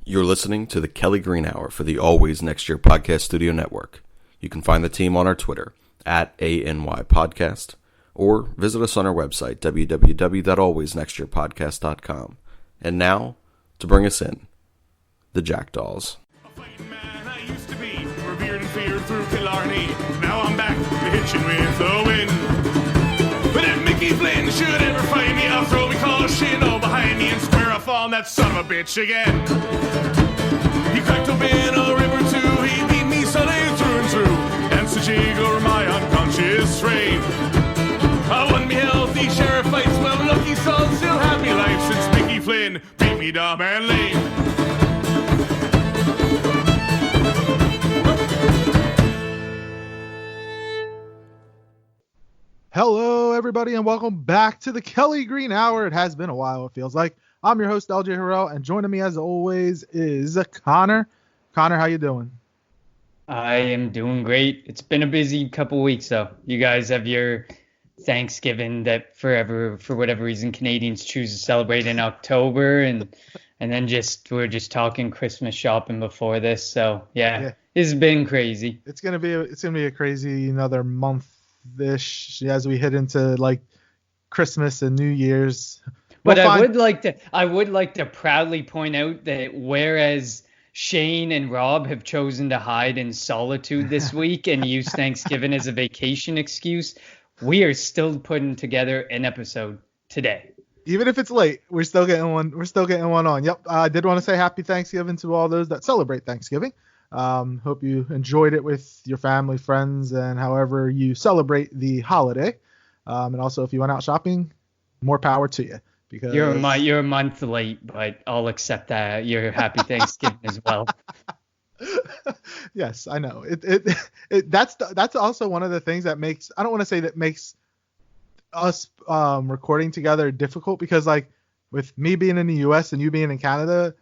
You're listening to the Kelly Green Hour for the Always Next Year Podcast Studio Network. You can find the team on our Twitter, @ANYPodcast, or visit us on our website, www.alwaysnextyearpodcast.com. And now, to bring us in, the Jackdaws. A fighting man I used to be, revered and feared through Killarney. Now I'm back to hitching with the wind. But if Mickey Flynn should ever find me, I'll throw me caution all behind me and square off on that son of a bitch again. He cracked open a river too, he beat me Sunday through and through, and such over my unconscious frame. I won me healthy sheriff fights, well lucky son still had me life since Mickey Flynn beat me dumb and lame. Hello, everybody, and welcome back to the Kelly Green Hour. It has been a while, it feels like. I'm your host, LJ Harrell, and joining me, as always, is Connor. Connor, how you doing? I am doing great. It's been a busy couple weeks, though. You guys have your Thanksgiving that for whatever reason, Canadians choose to celebrate in October, and then we're just talking Christmas shopping before this. So yeah. It's been crazy. It's gonna be a crazy another month-ish as we hit into like Christmas and New Year's. But I would like to proudly point out that whereas Shane and Rob have chosen to hide in solitude this week and use Thanksgiving as a vacation excuse, we are still putting together an episode today. Even if it's late, we're still getting one. We're still getting one on. Yep. I did want to say happy Thanksgiving to all those that celebrate Thanksgiving. Hope you enjoyed it with your family, friends, and however you celebrate the holiday. And also, if you went out shopping, more power to you. Because you're a month late, but I'll accept that. You're happy Thanksgiving as well. Yes, I know. That's also one of the things that makes, I don't want to say that makes us recording together difficult, because like with me being in the US and you being in Canada,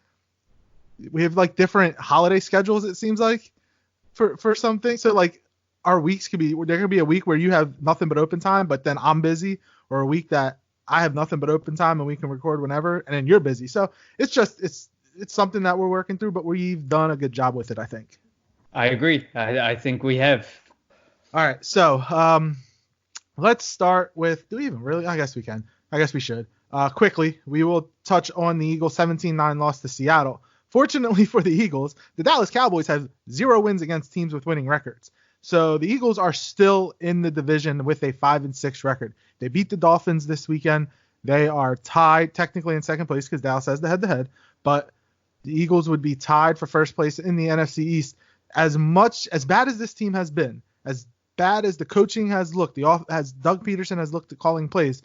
we have like different holiday schedules, it seems like, for something. So like our weeks there could be a week where you have nothing but open time, but then I'm busy, or a week that I have nothing but open time and we can record whenever, and then you're busy. So it's something that we're working through, but we've done a good job with it, I think. I agree. I think we have. All right. So let's start with, do we even really? I guess we can. I guess we should. Quickly, we will touch on the Eagles' 17-9 loss to Seattle. Fortunately for the Eagles, the Dallas Cowboys have 0 wins against teams with winning records. So the Eagles are still in the division with a 5-6 record. They beat the Dolphins this weekend. They are tied technically in second place because Dallas has the head-to-head, but the Eagles would be tied for first place in the NFC East. As bad as this team has been, as bad as the coaching has looked, as Doug Peterson has looked at calling plays,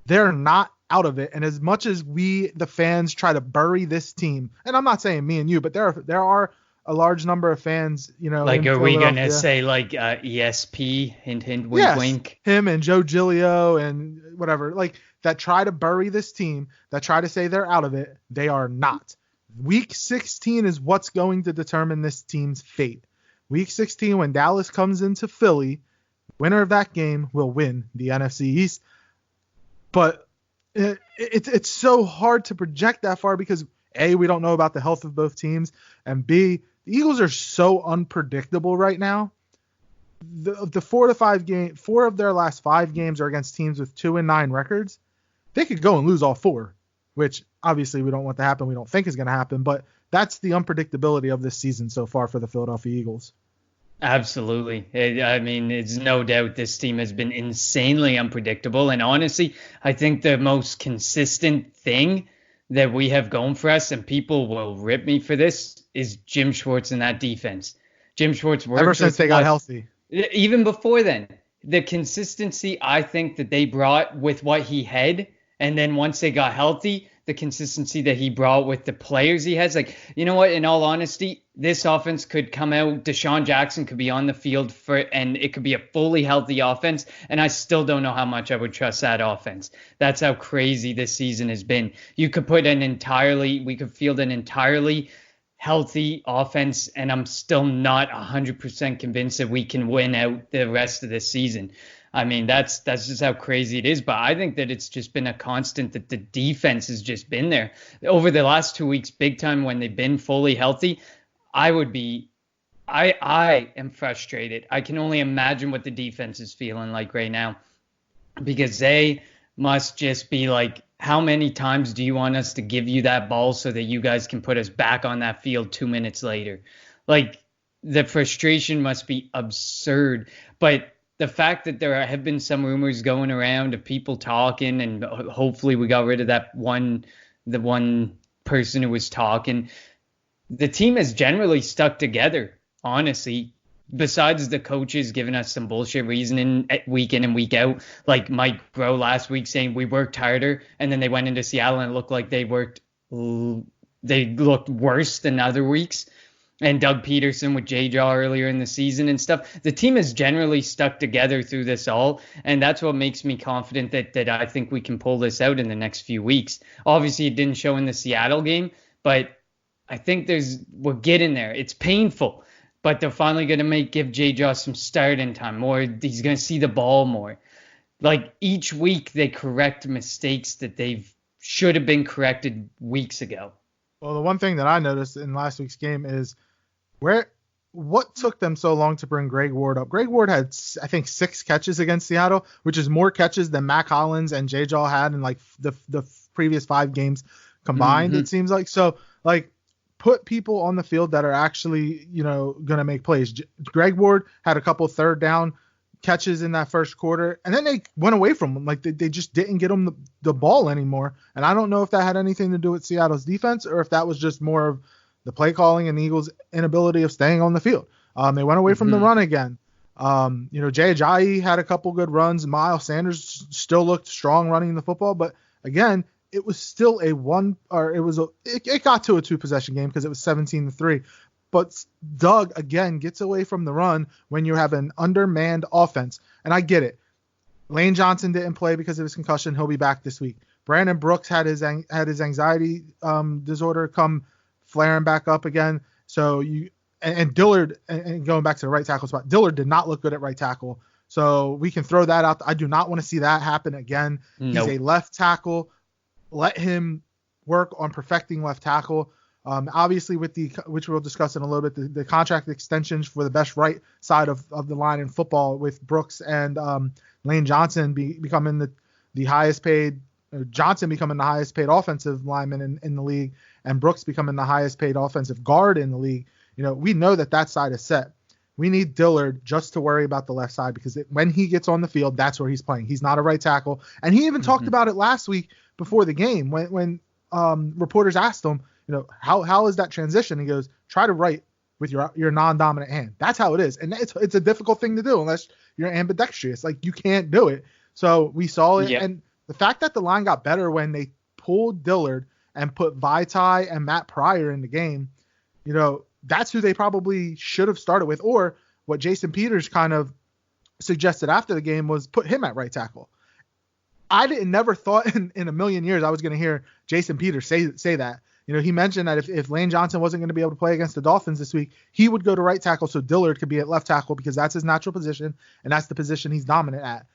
they're not out of it. And as much as we, the fans, try to bury this team, and I'm not saying me and you, but there are a large number of fans, Like, are we going to say like ESP, hint, hint, wink, yes, wink? Him and Joe Giglio and whatever, like that try to bury this team, that try to say they're out of it. They are not. Week 16 is what's going to determine this team's fate. Week 16, when Dallas comes into Philly, winner of that game will win the NFC East. But it's so hard to project that far because A, we don't know about the health of both teams, and B, the Eagles are so unpredictable right now. The 4 of their last 5 games are against teams with 2-9 records. They could go and lose all 4, which obviously we don't want to happen. We don't think is going to happen, but that's the unpredictability of this season so far for the Philadelphia Eagles. Absolutely. I mean, it's no doubt this team has been insanely unpredictable. And honestly, I think the most consistent thing that we have going for us, and people will rip me for this, is Jim Schwartz and that defense. Jim Schwartz worked ever since they got healthy. Even before then, the consistency I think that they brought with what he had, and then once they got healthy, the consistency that he brought with the players he has. Like, you know what? In all honesty, this offense could come out. Deshaun Jackson could be on the field and it could be a fully healthy offense. And I still don't know how much I would trust that offense. That's how crazy this season has been. We could field an entirely healthy offense, and I'm still not 100% convinced that we can win out the rest of the season. I mean, that's just how crazy it is. But I think that it's just been a constant that the defense has just been there over the last 2 weeks, big time when they've been fully healthy. I am frustrated. I can only imagine what the defense is feeling like right now, because they must just be like, how many times do you want us to give you that ball so that you guys can put us back on that field 2 minutes later? Like, the frustration must be absurd. But the fact that there have been some rumors going around of people talking, and hopefully we got rid of the one person who was talking, the team has generally stuck together, honestly. Besides the coaches giving us some bullshit reasoning week in and week out, like Mike Groh last week saying we worked harder, and then they went into Seattle and it looked like they looked worse than other weeks. And Doug Peterson with J-Jaw earlier in the season and stuff. The team has generally stuck together through this all, and that's what makes me confident that I think we can pull this out in the next few weeks. Obviously, it didn't show in the Seattle game, but I think we're getting there. It's painful, but they're finally going to give J-Jaw some starting time more. He's going to see the ball more. Like, each week they correct mistakes that should have been corrected weeks ago. Well, the one thing that I noticed in last week's game is what took them so long to bring Greg Ward up. Greg Ward had, I think, 6 catches against Seattle, which is more catches than Mac Hollins and J-Jaw had in like the previous 5 games combined. It seems like. So, like, put people on the field that are actually, going to make plays. Greg Ward had a couple third down catches in that first quarter, and then they went away from him. Like, they just didn't get him the ball anymore. And I don't know if that had anything to do with Seattle's defense, or if that was just more of the play calling and the Eagles' inability of staying on the field. They went away from the run again. Jay Ajayi had a couple good runs. Miles Sanders still looked strong running the football, but again, it was still it got to a 2-possession game because it was 17-3. But Doug, again, gets away from the run when you have an undermanned offense. And I get it. Lane Johnson didn't play because of his concussion. He'll be back this week. Brandon Brooks had his anxiety disorder come flaring back up again. So and Dillard, and going back to the right tackle spot, Dillard did not look good at right tackle. So we can throw that out. I do not want to see that happen again. Nope. He's a left tackle. Let him work on perfecting left tackle. Obviously, which we'll discuss in a little bit, the contract extensions for the best right side of the line in football, with Brooks and Lane Johnson becoming the highest paid, Johnson becoming the highest paid offensive lineman in the league, and Brooks becoming the highest paid offensive guard in the league. We know that side is set. We need Dillard just to worry about the left side, because when he gets on the field, that's where he's playing. He's not a right tackle. And he even talked about it last week before the game when reporters asked him, how is that transition? He goes, try to write with your non-dominant hand. That's how it is. And it's a difficult thing to do unless you're ambidextrous. Like, you can't do it. So we saw it. Yep. And the fact that the line got better when they pulled Dillard and put Vaitai and Matt Pryor in the game, that's who they probably should have started with. Or what Jason Peters kind of suggested after the game was put him at right tackle. I never thought in a million years I was going to hear Jason Peters say that. He mentioned that if Lane Johnson wasn't going to be able to play against the Dolphins this week, he would go to right tackle so Dillard could be at left tackle, because that's his natural position and that's the position he's dominant at.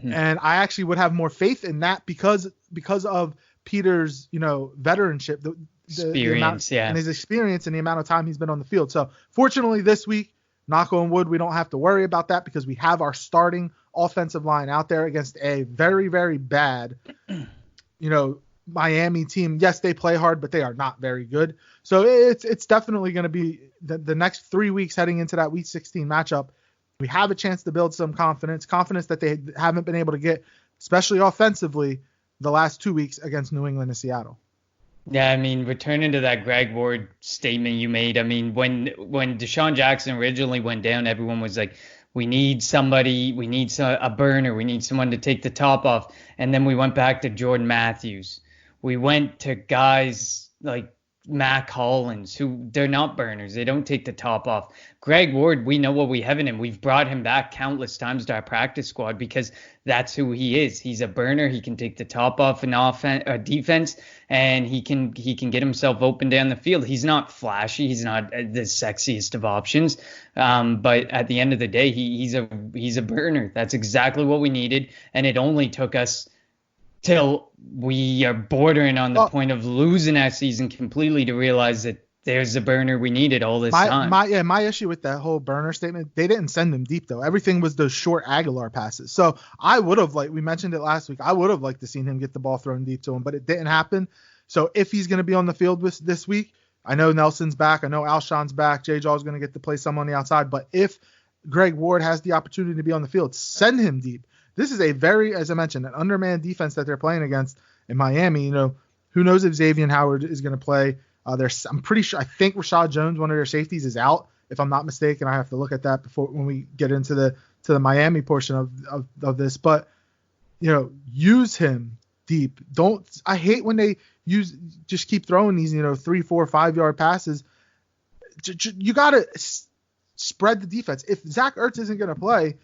And I actually would have more faith in that because of Peters, veteranship, the amount, and his experience and the amount of time he's been on the field. So fortunately this week, knock on wood, we don't have to worry about that, because we have our starting offensive line out there against a very, very bad, Miami team. Yes, they play hard, but they are not very good. So it's definitely going to be the next 3 weeks heading into that Week 16 matchup. We have a chance to build some confidence that they haven't been able to get, especially offensively, the last 2 weeks against New England and Seattle. Yeah, I mean, returning to that Greg Ward statement you made, I mean, when Deshaun Jackson originally went down, everyone was like, we need somebody, we need a burner, we need someone to take the top off. And then we went back to Jordan Matthews. We went to guys like Mac Hollins, who they're not burners. They don't take the top off. Greg Ward, we know what we have in him. We've brought him back countless times to our practice squad because that's who he is. He's a burner. He can take the top off an offense, defense, and he can get himself open down the field. He's not flashy. He's not the sexiest of options. But at the end of the day, he's a burner. That's exactly what we needed, and it only took us till we are bordering on the point of losing our season completely to realize that there's the burner we needed all this time. My issue with that whole burner statement, they didn't send him deep, though. Everything was those short Aguilar passes. So I would have, like we mentioned it last week, I would have liked to seen him get the ball thrown deep to him, but it didn't happen. So if he's going to be on the field this week, I know Nelson's back. I know Alshon's back. J-Jaw's going to get to play some on the outside. But if Greg Ward has the opportunity to be on the field, send him deep. This is a very, as I mentioned, an undermanned defense that they're playing against in Miami. Who knows if Xavier Howard is going to play? I'm pretty sure. I think Rashad Jones, one of their safeties, is out, if I'm not mistaken. I have to look at that before when we get into the Miami portion of this. But use him deep. I hate when they just keep throwing these 3, 4, 5 yard passes. You got to spread the defense. If Zach Ertz isn't going to play,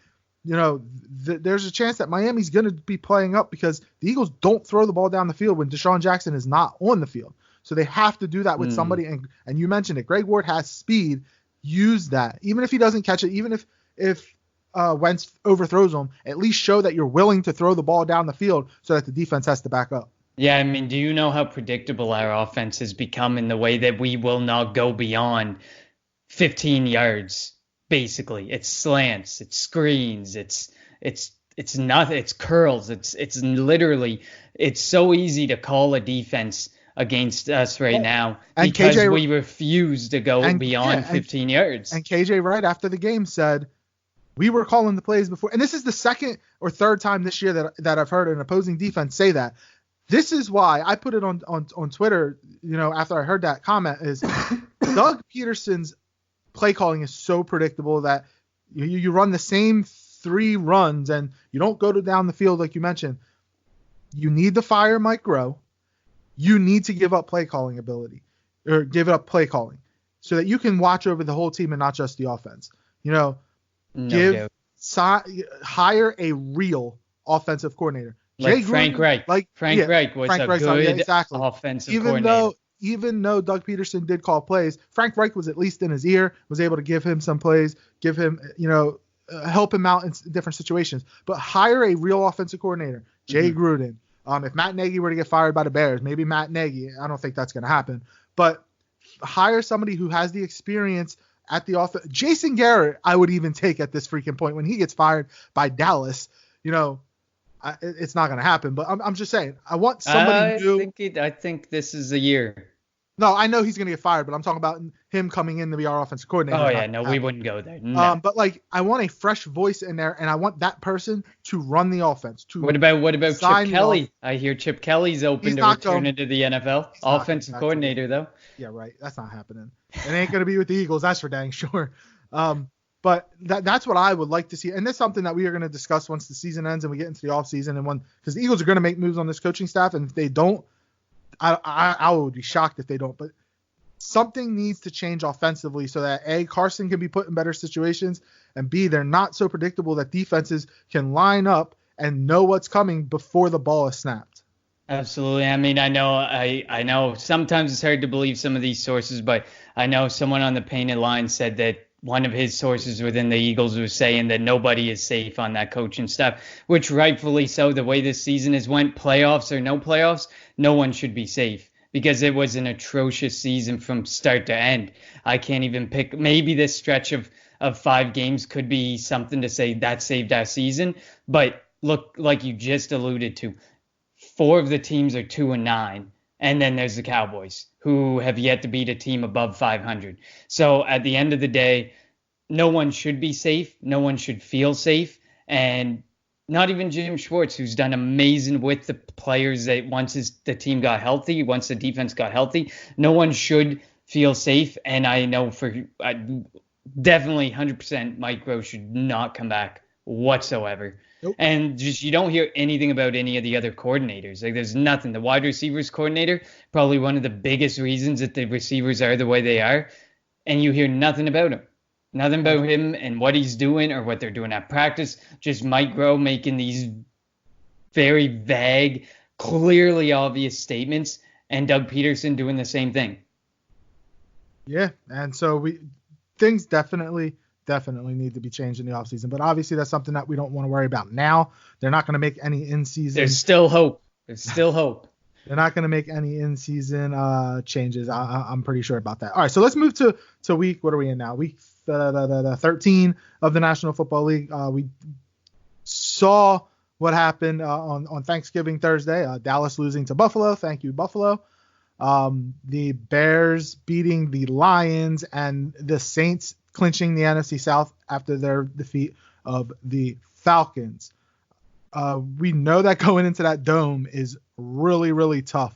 there's a chance that Miami's going to be playing up because the Eagles don't throw the ball down the field when Deshaun Jackson is not on the field. So they have to do that with somebody. And you mentioned it. Greg Ward has speed. Use that. Even if he doesn't catch it, even if Wentz overthrows him, at least show that you're willing to throw the ball down the field so that the defense has to back up. Yeah, I mean, do you know how predictable our offense has become in the way that we will not go beyond 15 yards? Basically, it's slants, it's screens, it's nothing, it's curls, it's literally, it's so easy to call a defense against us right now because we refuse to go beyond 15 yards. And KJ Wright after the game said, we were calling the plays before, and this is the second or third time this year that I've heard an opposing defense say that. This is why I put it on Twitter, after I heard that comment, is Doug Peterson's play calling is so predictable that you run the same 3 runs and you don't go down the field like you mentioned. You need to fire Mike Groh. You need to give up play calling ability or give up play calling so that you can watch over the whole team and not just the offense. Hire a real offensive coordinator. Like Frank Reich. Frank Reich was a good offensive coordinator. Even though Doug Peterson did call plays, Frank Reich was at least in his ear, was able to give him some plays, give him, help him out in different situations. But hire a real offensive coordinator, Jay Gruden. If Matt Nagy were to get fired by the Bears, maybe Matt Nagy, I don't think that's going to happen. But hire somebody who has the experience at the offense. Jason Garrett, I would even take at this freaking point when he gets fired by Dallas. It's not going to happen, but I'm just saying, I want somebody new. I think this is the year. No, I know he's going to get fired, but I'm talking about him coming in to be our offensive coordinator. Oh, yeah, no, we wouldn't go there. No. But I want a fresh voice in there, and I want that person to run the offense. What about Chip Kelly? I hear Chip Kelly's open to return into the NFL. Offensive coordinator, though. Yeah, right. That's not happening. It ain't going to be with the Eagles, that's for dang sure. But that's what I would like to see. And that's something that we are going to discuss once the season ends and we get into the offseason. And because the Eagles are going to make moves on this coaching staff. And if they don't, I would be shocked if they don't. But something needs to change offensively so that, A, Carson can be put in better situations. And, B, they're not so predictable that defenses can line up and know what's coming before the ball is snapped. Absolutely. I mean, I know sometimes it's hard to believe some of these sources, but I know someone on the painted line said that one of his sources within the Eagles was saying that nobody is safe on that coaching staff, which rightfully so. The way this season has went, playoffs or no playoffs, no one should be safe because it was an atrocious season from start to end. I can't even pick. Maybe this stretch of 5 games could be something to say that saved our season. But look, like you just alluded to, 4 of the teams are 2-9. And then there's the Cowboys, who have yet to beat a team above 500. So at the end of the day, no one should be safe. No one should feel safe. And not even Jim Schwartz, who's done amazing with the players that once the team got healthy, once the defense got healthy, no one should feel safe. And I know definitely 100% Mike Groh should not come back whatsoever. Nope. And just you don't hear anything about any of the other coordinators. Like there's nothing. The wide receivers coordinator, probably one of the biggest reasons that the receivers are the way they are, and you hear nothing about him. Nothing about him and what he's doing or what they're doing at practice. Just Mike Groh making these very vague, clearly obvious statements, and Doug Peterson doing the same thing. Yeah, and so things definitely need to be changed in the offseason. But obviously that's something that we don't want to worry about now. They're not going to make any in-season. There's still hope. They're not going to make any in-season changes. I'm pretty sure about that. All right, so let's move to week. What are we in now? Week 13 of the National Football League. We saw what happened on Thanksgiving Thursday. Dallas losing to Buffalo. Thank you, Buffalo. The Bears beating the Lions, and the Saints clinching the NFC South after their defeat of the Falcons. We know that going into that dome is really, really tough.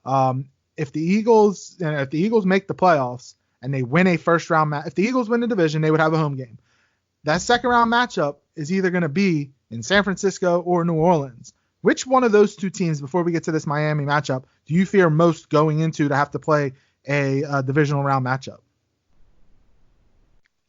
If the Eagles make the playoffs and they win a first round match, if the Eagles win the division, they would have a home game. That second round matchup is either going to be in San Francisco or New Orleans. Which one of those two teams, before we get to this Miami matchup, do you fear most going into to have to play a divisional round matchup?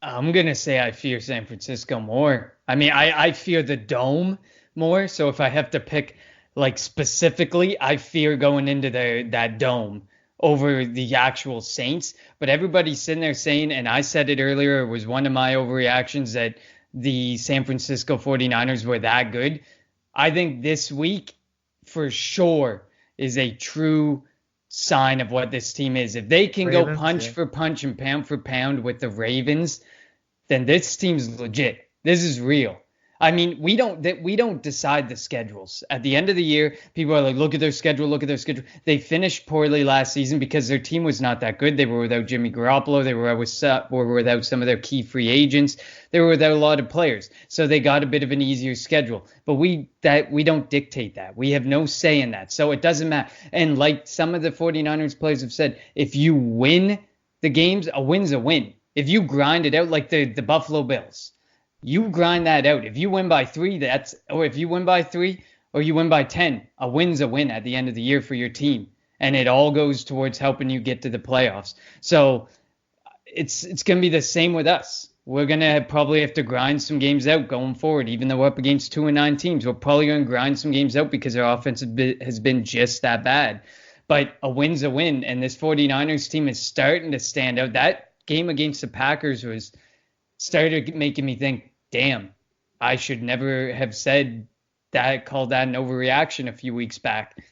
I'm going to say I fear San Francisco more. I mean, I fear the dome more. So if I have to pick, like, specifically, I fear going into that dome over the actual Saints. But everybody's sitting there saying, and I said it earlier, it was one of my overreactions that the San Francisco 49ers were that good. I think this week, for sure, is a true sign of what this team is. If they can go punch for punch and pound for pound with the Ravens, then this team's legit. This is real. I mean, we don't decide the schedules. At the end of the year, people are like, look at their schedule. They finished poorly last season because their team was not that good. They were without Jimmy Garoppolo. They were without some of their key free agents. They were without a lot of players. So they got a bit of an easier schedule. But we don't dictate that. We have no say in that. So it doesn't matter. And like some of the 49ers players have said, if you win the games, a win's a win. If you grind it out like the Buffalo Bills, you grind that out. If you win by 3, if you win by 3 or you win by 10, a win's a win at the end of the year for your team. And it all goes towards helping you get to the playoffs. So it's going to be the same with us. We're going to probably have to grind some games out going forward. Even though we're up against 2-9 teams, we're probably going to grind some games out because our offense has been just that bad. But a win's a win. And this 49ers team is starting to stand out. That game against the Packers started making me think, damn, I should never have called that an overreaction a few weeks back,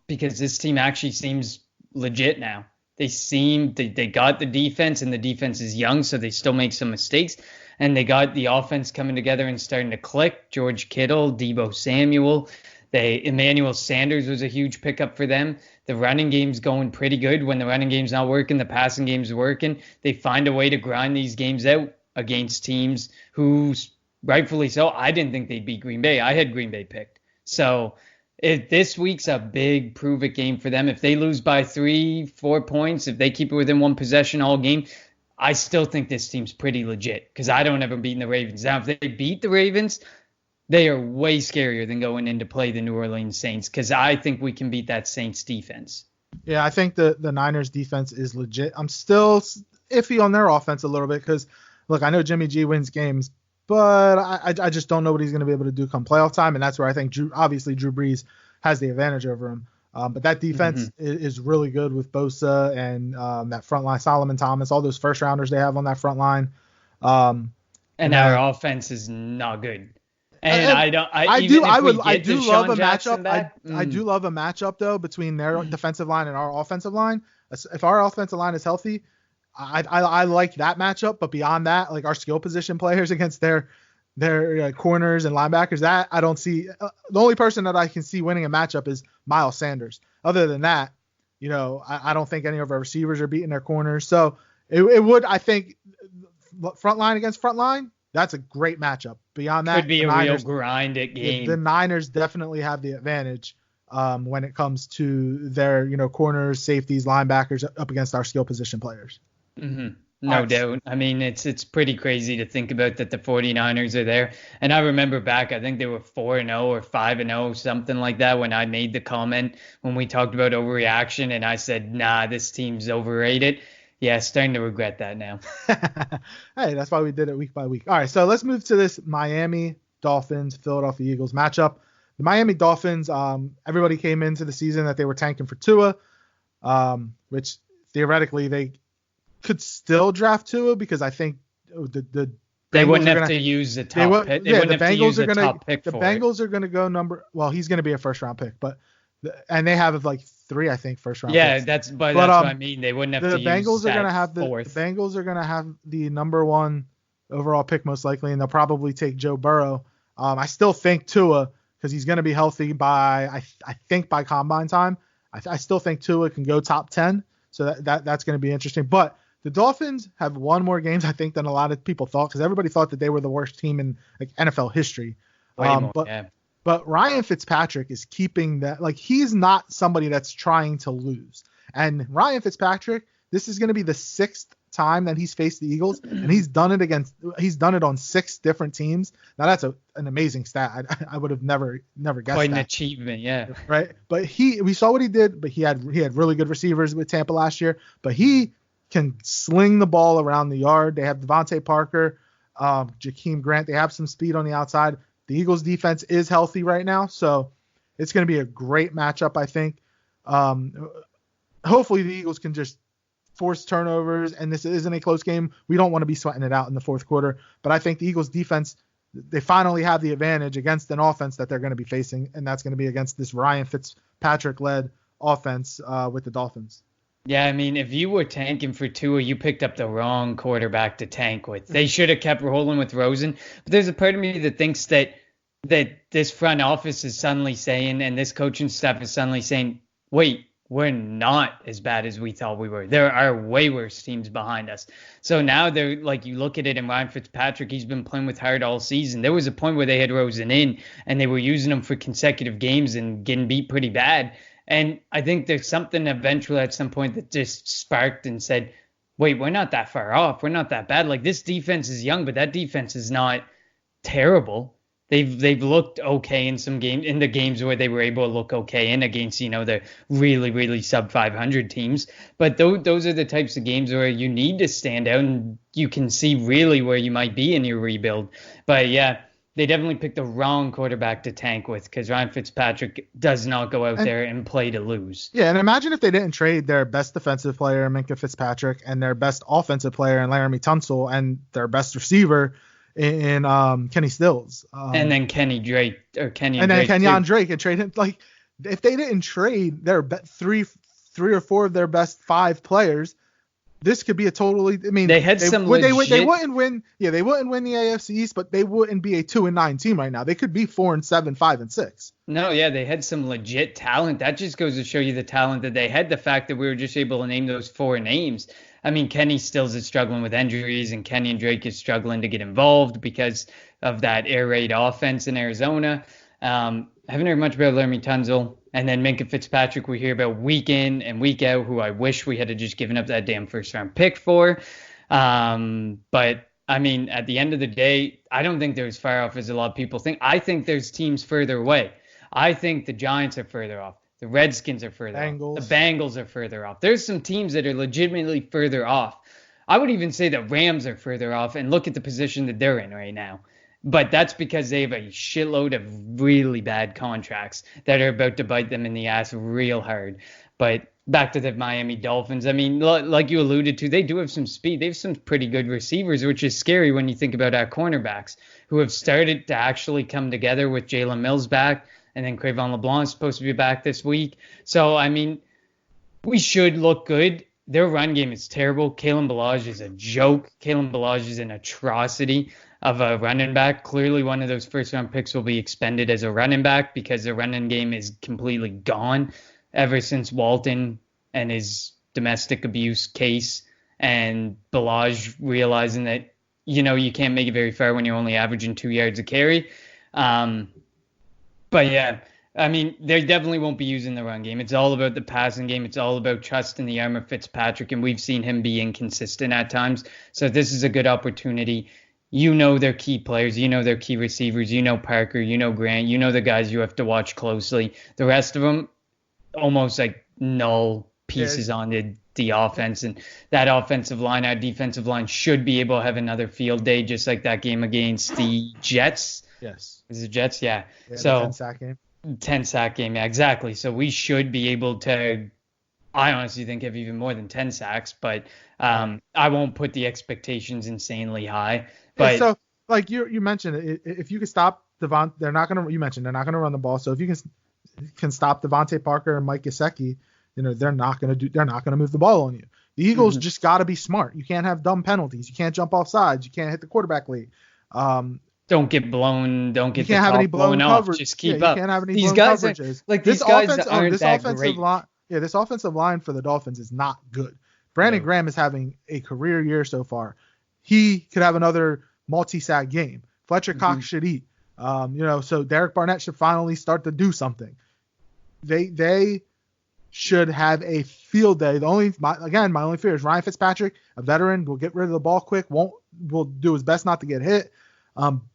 because this team actually seems legit now. They got the defense, and the defense is young, so they still make some mistakes, and they got the offense coming together and starting to click. George Kittle, Deebo Samuel, Emmanuel Sanders was a huge pickup for them. The running game's going pretty good. When the running game's not working, the passing game's working. They find a way to grind these games out against teams who, rightfully so, I didn't think they'd beat Green Bay. I had Green Bay picked. So this week's a big prove-it game for them. If they lose by 3-4 points, if they keep it within one possession all game, I still think this team's pretty legit, because I don't ever beat the Ravens. Now, if they beat the Ravens, they are way scarier than going in to play the New Orleans Saints, because I think we can beat that Saints defense. Yeah, I think the Niners defense is legit. I'm still iffy on their offense a little bit because, look, I know Jimmy G wins games, but I just don't know what he's going to be able to do come playoff time, and that's where I think Drew Brees has the advantage over him. But that defense is really good with Bosa and that front line, Solomon Thomas, all those first rounders they have on that front line. And our offense is not good. And I do love a matchup. I do love a matchup though between their defensive line and our offensive line. If our offensive line is healthy, I like that matchup. But beyond that, like our skill position players against their corners and linebackers, that I don't see. The only person that I can see winning a matchup is Miles Sanders. Other than that, I don't think any of our receivers are beating their corners. So it would, I think, front line against front line. That's a great matchup. Beyond that, could be a real grind game. The Niners definitely have the advantage when it comes to their corners, safeties, linebackers up against our skill position players. Mm-hmm. No doubt. I mean, it's pretty crazy to think about that the 49ers are there. And I remember back, I think they were 4-0 or 5-0, something like that, when I made the comment when we talked about overreaction, and I said, nah, this team's overrated. Yeah, starting to regret that now. Hey, that's why we did it week by week. All right, so let's move to this Miami Dolphins Philadelphia Eagles matchup. The Miami Dolphins, everybody came into the season that they were tanking for Tua, which theoretically they could still draft Tua because I think they wouldn't have to use the top pick. Yeah, the Bengals are going to the Bengals are going to go well, he's going to be a first round pick, and they have like 3, I think, first round picks. That's what I mean. They wouldn't have to Bengals use are gonna have the Bengals are going to have the number 1 overall pick most likely, and they'll probably take Joe Burrow. I still think Tua, because he's going to be healthy by I think by combine time. I still think Tua can go top 10, so that's going to be interesting. But the Dolphins have won more games, I think, than a lot of people thought, because everybody thought that they were the worst team in like NFL history. But Ryan Fitzpatrick is keeping that, like, he's not somebody that's trying to lose. And Ryan Fitzpatrick, this is going to be the 6th time that he's faced the Eagles, and he's done it on 6 different teams. Now that's an amazing stat. I would have never guessed Quite an that. achievement, yeah. Right. But we saw what he did, but he had really good receivers with Tampa last year, but he can sling the ball around the yard. They have Devontae Parker, Jakeem Grant. They have some speed on the outside. The Eagles defense is healthy right now, so it's going to be a great matchup, I think. Hopefully the Eagles can just force turnovers, and this isn't a close game. We don't want to be sweating it out in the fourth quarter, but I think the Eagles defense, they finally have the advantage against an offense that they're going to be facing, and that's going to be against this Ryan Fitzpatrick-led offense with the Dolphins. Yeah, I mean, if you were tanking for Tua, you picked up the wrong quarterback to tank with. They should have kept rolling with Rosen. But there's a part of me that thinks that this front office is suddenly saying, and this coaching staff is suddenly saying, wait, we're not as bad as we thought we were. There are way worse teams behind us. So now they're like, you look at it, and Ryan Fitzpatrick, he's been playing with heart all season. There was a point where they had Rosen in, and they were using him for consecutive games and getting beat pretty bad. And I think there's something eventually at some point that just sparked and said, wait, we're not that far off. We're not that bad. Like, this defense is young, but that defense is not terrible. They've looked okay in some games, in the games where they were able to look okay in against, the really, really sub 500 teams. But those are the types of games where you need to stand out and you can see really where you might be in your rebuild. But yeah, they definitely picked the wrong quarterback to tank with, because Ryan Fitzpatrick does not go out there and play to lose. Yeah, and imagine if they didn't trade their best defensive player, Minkah Fitzpatrick, and their best offensive player, in Laramie Tunsil, and their best receiver in Kenny Stills. And then Kenyon Drake. And trade him. Like, if they didn't trade their three or four of their best 5 players, this could be a totally. I mean, they wouldn't win. Yeah, they wouldn't win the AFC East, but they wouldn't be a 2-9 team right now. They could be 4-7, 5-6. No, yeah, they had some legit talent. That just goes to show you the talent that they had. The fact that we were just able to name those 4 names. I mean, Kenny Stills is struggling with injuries, and Kenyon Drake is struggling to get involved because of that air raid offense in Arizona. Haven't heard much about Laramie Tunsil. And then Minkah Fitzpatrick, we hear about week in and week out, who I wish we had just given up that damn first-round pick for. But, I mean, at the end of the day, I don't think they're as far off as a lot of people think. I think there's teams further away. I think the Giants are further off. The Redskins are further off. The Bengals are further off. There's some teams that are legitimately further off. I would even say the Rams are further off, and look at the position that they're in right now. But that's because they have a shitload of really bad contracts that are about to bite them in the ass real hard. But back to the Miami Dolphins. I mean, like you alluded to, they do have some speed. They have some pretty good receivers, which is scary when you think about our cornerbacks, who have started to actually come together with Jalen Mills back. And then Cravon LeBlanc is supposed to be back this week. So, I mean, we should look good. Their run game is terrible. Kalen Ballage is a joke. Kalen Ballage is an atrocity of a running back. Clearly, one of those first-round picks will be expended as a running back because the running game is completely gone ever since Walton and his domestic abuse case, and Ballage realizing that, you can't make it very far when you're only averaging 2 yards a carry. But yeah, I mean, they definitely won't be using the run game. It's all about the passing game. It's all about trusting the arm of Fitzpatrick, and we've seen him be inconsistent at times. So this is a good opportunity. You know their key players. You know their key receivers. You know Parker. You know Grant. You know the guys you have to watch closely. The rest of them, almost like null pieces on the offense. And that offensive line, our defensive line should be able to have another field day, just like that game against the Jets. Yes. Is it Jets? Yeah. So 10-sack game. 10-sack game, yeah, exactly. So we should be able to, I honestly think, have even more than 10 sacks, but I won't put the expectations insanely high. But yeah, so like you mentioned, if you can stop Devon, they're not going to run the ball. So if you can stop Devontae Parker and Mike Gesicki, they're not going to move the ball on you. The Eagles just got to be smart. You can't have dumb penalties. You can't jump off sides. You can't hit the quarterback late. Don't get blown. Don't get you can't have any blown off. Just keep up. You can't have any these blown guys coverages. These guys aren't that great. This offensive line for the Dolphins is not good. Brandon Graham is having a career year so far. He could have another multi-sack game. Fletcher Cox should eat. So Derek Barnett should finally start to do something. They should have a field day. My only fear is Ryan Fitzpatrick, a veteran, will get rid of the ball quick. Will do his best not to get hit.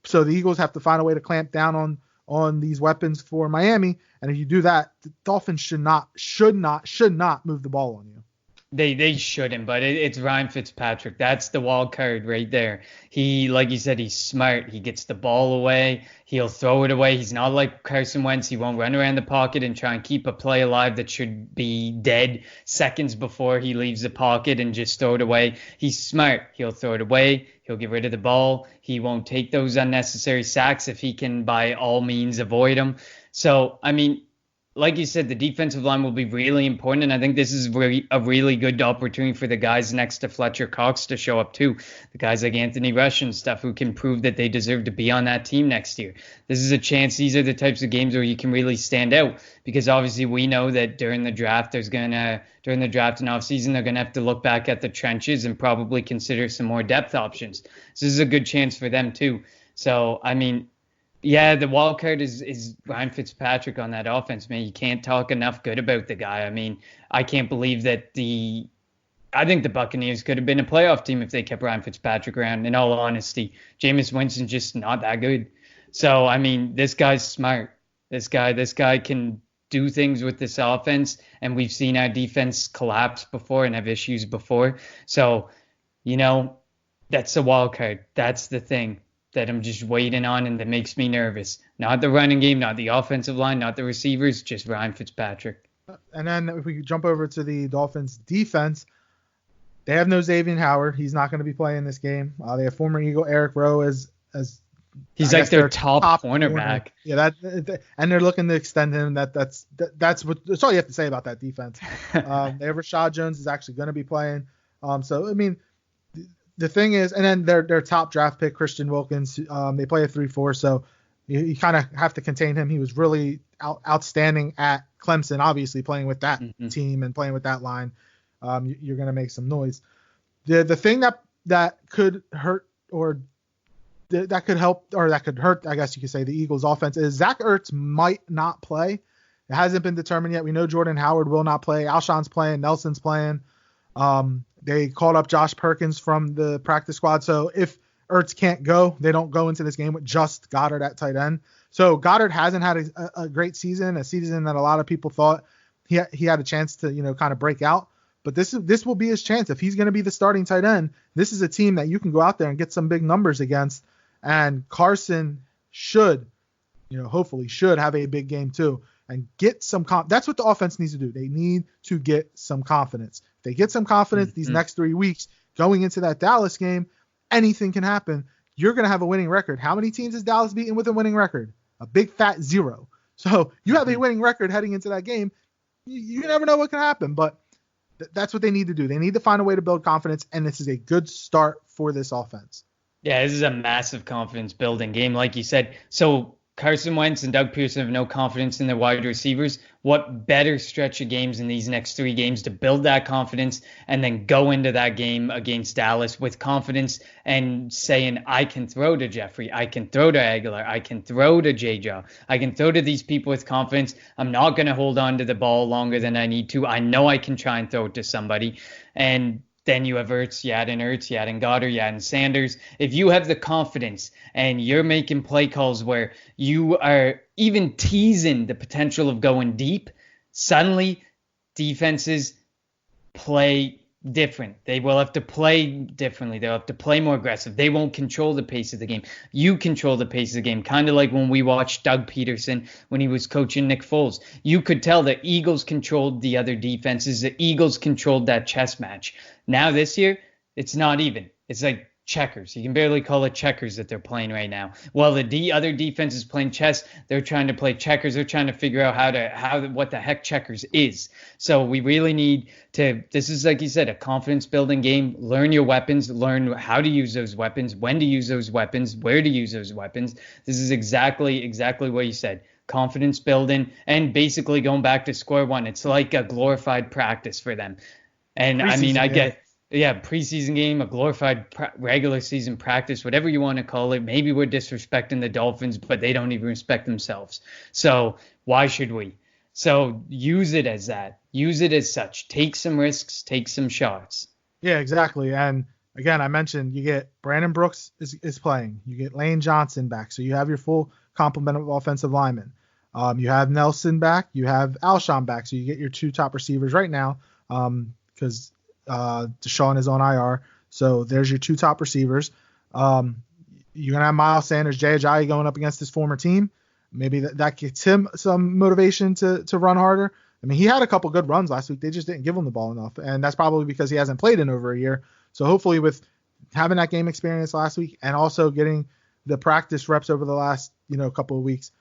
So the Eagles have to find a way to clamp down on these weapons for Miami. And if you do that, the Dolphins should not move the ball on you. They shouldn't, but it's Ryan Fitzpatrick. That's the wild card right there. He, like you said, he's smart. He gets the ball away. He'll throw it away. He's not like Carson Wentz. He won't run around the pocket and try and keep a play alive that should be dead seconds before he leaves the pocket and just throw it away. He's smart. He'll throw it away. He'll get rid of the ball. He won't take those unnecessary sacks if he can by all means avoid them. So, I mean, like you said, the defensive line will be really important, and I think this is a really good opportunity for the guys next to Fletcher Cox to show up too. The guys like Anthony Rush and stuff who can prove that they deserve to be on that team next year. This is a chance. These are the types of games where you can really stand out, because obviously we know that during the draft and offseason, they're going to have to look back at the trenches and probably consider some more depth options. So this is a good chance for them too. So, I mean, yeah, the wild card is Ryan Fitzpatrick on that offense, man. You can't talk enough good about the guy. I mean, I can't believe that I think the Buccaneers could have been a playoff team if they kept Ryan Fitzpatrick around, in all honesty. Jameis Winston's just not that good. So, I mean, this guy's smart. This guy can do things with this offense, and we've seen our defense collapse before and have issues before. So, that's the wild card. That's the thing that I'm just waiting on and that makes me nervous. Not the running game, not the offensive line, not the receivers, just Ryan Fitzpatrick. And then if we jump over to the Dolphins defense, they have no Xavier Howard. He's not going to be playing this game. They have former Eagle Eric Rowe as he's like their top cornerback. Yeah, and they're looking to extend him. That's all you have to say about that defense. They have Rashad Jones is actually going to be playing. So I mean, the thing is, and then their top draft pick, Christian Wilkins, they play a 3-4, so you kind of have to contain him. He was really outstanding at Clemson, obviously playing with that team and playing with that line. You're going to make some noise. The thing that could hurt or that could help or that could hurt, I guess you could say, the Eagles' offense is Zach Ertz might not play. It hasn't been determined yet. We know Jordan Howard will not play. Alshon's playing. Nelson's playing. They called up Josh Perkins from the practice squad. So if Ertz can't go, they don't go into this game with just Goddard at tight end. So Goddard hasn't had a great season, a season that a lot of people thought he had a chance to, kind of break out. But this will be his chance. If he's going to be the starting tight end, this is a team that you can go out there and get some big numbers against. And Carson should, hopefully should have a big game too and get some that's what the offense needs to do. They need to get some confidence. If they get some confidence these next 3 weeks going into that Dallas game, anything can happen. You're going to have a winning record. How many teams has Dallas beaten with a winning record? A big fat 0. So you have a winning record heading into that game. You never know what can happen, but that's what they need to do. They need to find a way to build confidence, and this is a good start for this offense. Yeah, this is a massive confidence building game, like you said. So Carson Wentz and Doug Pearson have no confidence in their wide receivers, what better stretch of games in these next 3 games to build that confidence and then go into that game against Dallas with confidence and saying, I can throw to Jeffrey, I can throw to Aguilar, I can throw to J-Jaw, I can throw to these people with confidence. I'm not going to hold on to the ball longer than I need to. I know I can try and throw it to somebody. And then you have Ertz, you add in Goddard, you add in Sanders. If you have the confidence and you're making play calls where you are even teasing the potential of going deep, suddenly defenses play different. They will have to play differently. They'll have to play more aggressive. They won't control the pace of the game. You control the pace of the game, kind of like when we watched Doug Peterson when he was coaching Nick Foles. You could tell the Eagles controlled the other defenses. The Eagles controlled that chess match. Now this year, it's not even. It's like checkers. You can barely call it checkers that they're playing right now. While the other defense is playing chess, they're trying to play checkers. They're trying to figure out what the heck checkers is. So we really need to, this is like you said, a confidence building game. Learn your weapons, learn how to use those weapons, when to use those weapons, where to use those weapons. This is exactly what you said. Confidence building and basically going back to square one. It's like a glorified practice for them. And preseason, I mean, I get, preseason game, a glorified regular season practice, whatever you want to call it. Maybe we're disrespecting the Dolphins, but they don't even respect themselves. So why should we? So use it as that. Use it as such. Take some risks, take some shots. Yeah, exactly. And again, I mentioned you get Brandon Brooks is playing. You get Lane Johnson back. So you have your full complement of offensive linemen. You have Nelson back. You have Alshon back. So you get your 2 top receivers right now. Because Deshaun is on IR. So there's your 2 top receivers. You're going to have Miles Sanders, Jay Ajayi going up against his former team. Maybe that gets him some motivation to run harder. I mean, he had a couple good runs last week. They just didn't give him the ball enough. And that's probably because he hasn't played in over a year. So hopefully with having that game experience last week and also getting the practice reps over the last, couple of weeks,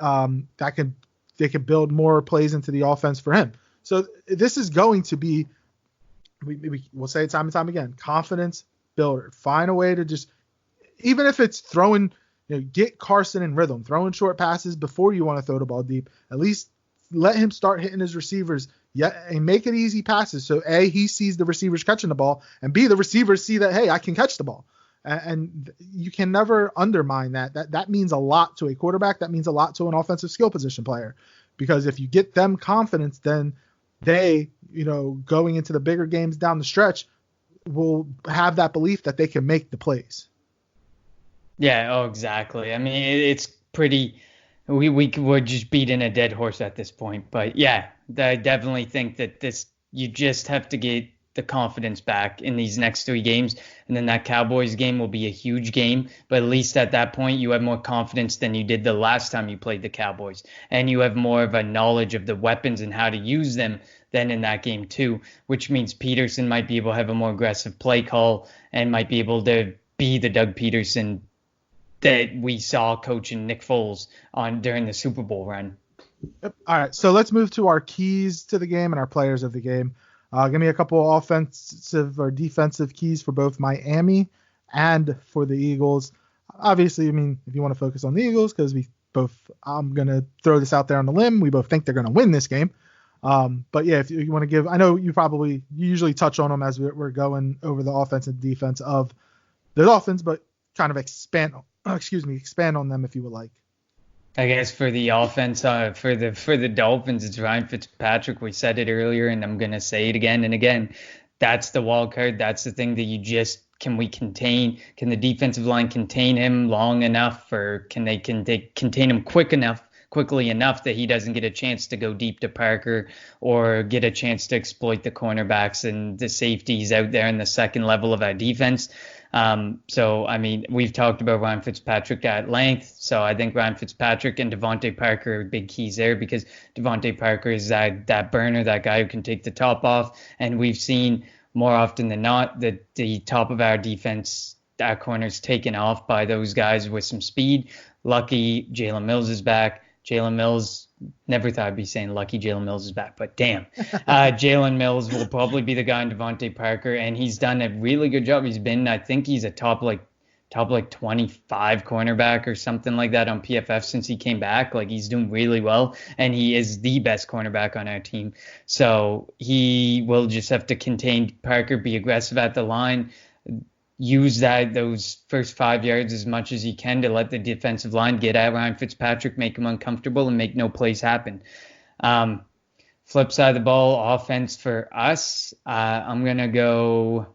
they could build more plays into the offense for him. So this is going to be, we'll say it time and time again, confidence builder. Find a way to just, even if it's throwing, get Carson in rhythm, throwing short passes before you want to throw the ball deep. At least let him start hitting his receivers and make it easy passes. So A, he sees the receivers catching the ball, and B, the receivers see that, hey, I can catch the ball. And you can never undermine that. That means a lot to a quarterback. That means a lot to an offensive skill position player. Because if you get them confidence, then they, going into the bigger games down the stretch, will have that belief that they can make the plays. Yeah, exactly. I mean, it's pretty, we're just beating a dead horse at this point. But yeah, I definitely think that you just have to get the confidence back in these next 3 games. And then that Cowboys game will be a huge game. But at least at that point, you have more confidence than you did the last time you played the Cowboys. And you have more of a knowledge of the weapons and how to use them than in that game too, which means Peterson might be able to have a more aggressive play call and might be able to be the Doug Peterson that we saw coaching Nick Foles during the Super Bowl run. Yep. All right, so let's move to our keys to the game and our players of the game. Give me a couple offensive or defensive keys for both Miami and for the Eagles. Obviously, I mean, if you want to focus on the Eagles, because I'm going to throw this out there on the limb. We both think they're going to win this game. But yeah, if you want to give, I know you usually touch on them as we're going over the offense and defense of the Dolphins, but kind of expand on them if you would like. I guess for the offense, for the Dolphins, it's Ryan Fitzpatrick. We said it earlier, and I'm gonna say it again and again. That's the wild card. That's the thing that you just can the defensive line contain him long enough, or can they contain him quickly enough that he doesn't get a chance to go deep to Parker or get a chance to exploit the cornerbacks and the safeties out there in the second level of our defense. So, I mean, we've talked about Ryan Fitzpatrick at length. So I think Ryan Fitzpatrick and Devontae Parker are big keys there, because Devontae Parker is that burner, that guy who can take the top off. And we've seen more often than not that the top of our defense, our corner's taken off by those guys with some speed. Lucky Jalen Mills is back. Jalen Mills, never thought I'd be saying lucky Jalen Mills is back, but damn. Jalen Mills will probably be the guy in Devontae Parker, and he's done a really good job. I think he's a top top like 25 cornerback or something like that on PFF since he came back. Like, he's doing really well, and he is the best cornerback on our team. So he will just have to contain Parker, be aggressive at the line, use those first 5 yards as much as he can to let the defensive line get at Ryan Fitzpatrick, make him uncomfortable, and make no plays happen. Flip side of the ball, offense for us, I'm going to go,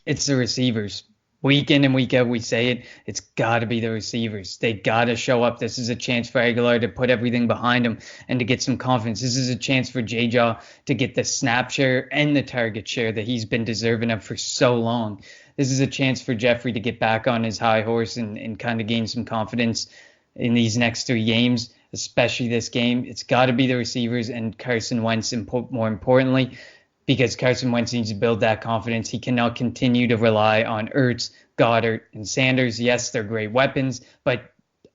it's the receivers. Week in and week out, we say it. It's got to be the receivers. They got to show up. This is a chance for Aguilar to put everything behind him and to get some confidence. This is a chance for J-Jaw to get the snap share and the target share that he's been deserving of for so long. This is a chance for Jeffrey to get back on his high horse and kind of gain some confidence in these next 3 games, especially this game. It's got to be the receivers and Carson Wentz, more importantly, because Carson Wentz needs to build that confidence. He cannot continue to rely on Ertz, Goddard, and Sanders. Yes, they're great weapons, but